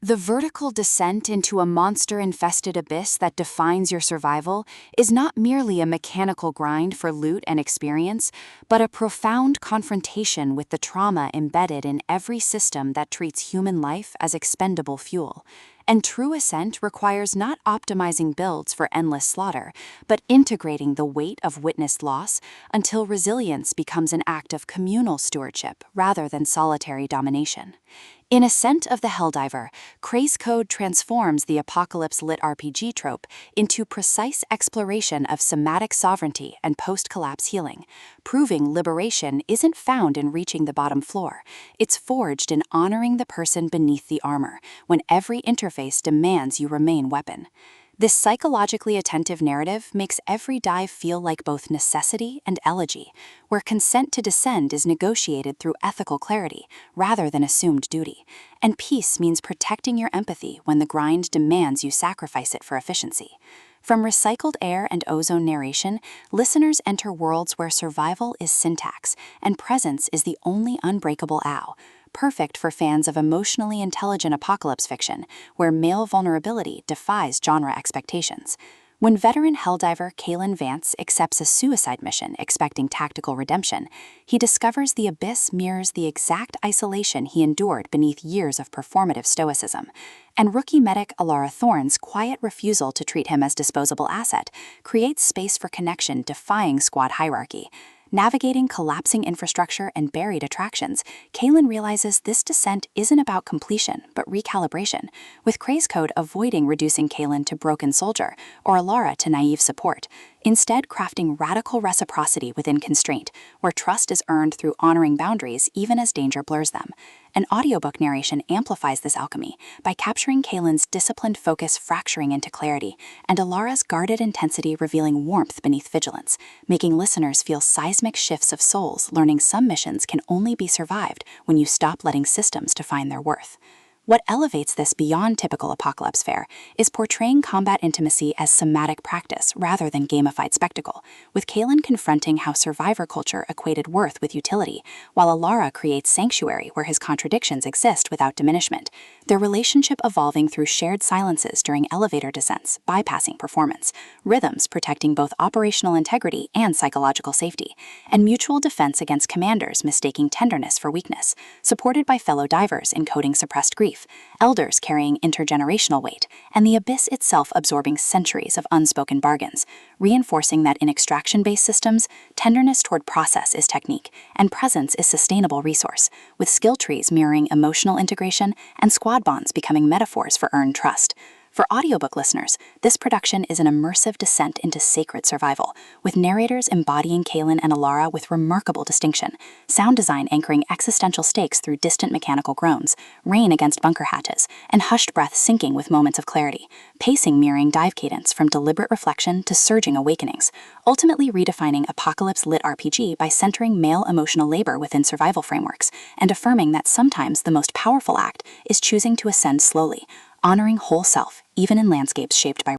The vertical descent into a monster-infested abyss that defines your survival is not merely a mechanical grind for loot and experience, but a profound confrontation with the trauma embedded in every system that treats human life as expendable fuel. And true ascent requires not optimizing builds for endless slaughter, but integrating the weight of witnessed loss until resilience becomes an act of communal stewardship rather than solitary domination. In Ascent of the Helldiver, KrazeKode transforms the apocalypse-lit-RPG trope into precise exploration of somatic sovereignty and post-collapse healing, proving liberation isn't found in reaching the bottom floor. It's forged in honoring the person beneath the armor, when every interface demands you remain weapon. This psychologically attentive narrative makes every dive feel like both necessity and elegy, where consent to descend is negotiated through ethical clarity rather than assumed duty, and peace means protecting your empathy when the grind demands you sacrifice it for efficiency. From recycled air and ozone narration, listeners enter worlds where survival is syntax and presence is the only unbreakable ow, perfect for fans of emotionally intelligent apocalypse fiction, where male vulnerability defies genre expectations. When veteran Helldiver Kalen Vance accepts a suicide mission expecting tactical redemption, he discovers the abyss mirrors the exact isolation he endured beneath years of performative stoicism. And rookie medic Alara Thorne's quiet refusal to treat him as disposable asset creates space for connection defying squad hierarchy. Navigating collapsing infrastructure and buried attractions, Kalen realizes this descent isn't about completion, but recalibration, with KrazeKode avoiding reducing Kalen to broken soldier or Alara to naive support, instead crafting radical reciprocity within constraint, where trust is earned through honoring boundaries even as danger blurs them. An audiobook narration amplifies this alchemy by capturing Kalen's disciplined focus fracturing into clarity, and Alara's guarded intensity revealing warmth beneath vigilance, making listeners feel seismic shifts of souls learning some missions can only be survived when you stop letting systems define their worth. What elevates this beyond typical apocalypse fare is portraying combat intimacy as somatic practice rather than gamified spectacle, with Kalen confronting how survivor culture equated worth with utility, while Alara creates sanctuary where his contradictions exist without diminishment, their relationship evolving through shared silences during elevator descents, bypassing performance, rhythms protecting both operational integrity and psychological safety, and mutual defense against commanders mistaking tenderness for weakness, supported by fellow divers encoding suppressed grief, elders carrying intergenerational weight, and the abyss itself absorbing centuries of unspoken bargains, reinforcing that in extraction-based systems, tenderness toward process is technique, and presence is sustainable resource, with skill trees mirroring emotional integration and squad bonds becoming metaphors for earned trust. For audiobook listeners, this production is an immersive descent into sacred survival, with narrators embodying Kalen and Alara with remarkable distinction, sound design anchoring existential stakes through distant mechanical groans, rain against bunker hatches, and hushed breath syncing with moments of clarity, pacing mirroring dive cadence from deliberate reflection to surging awakenings, ultimately redefining apocalypse-lit-RPG by centering male emotional labor within survival frameworks, and affirming that sometimes the most powerful act is choosing to ascend slowly, honoring whole self, even in landscapes shaped by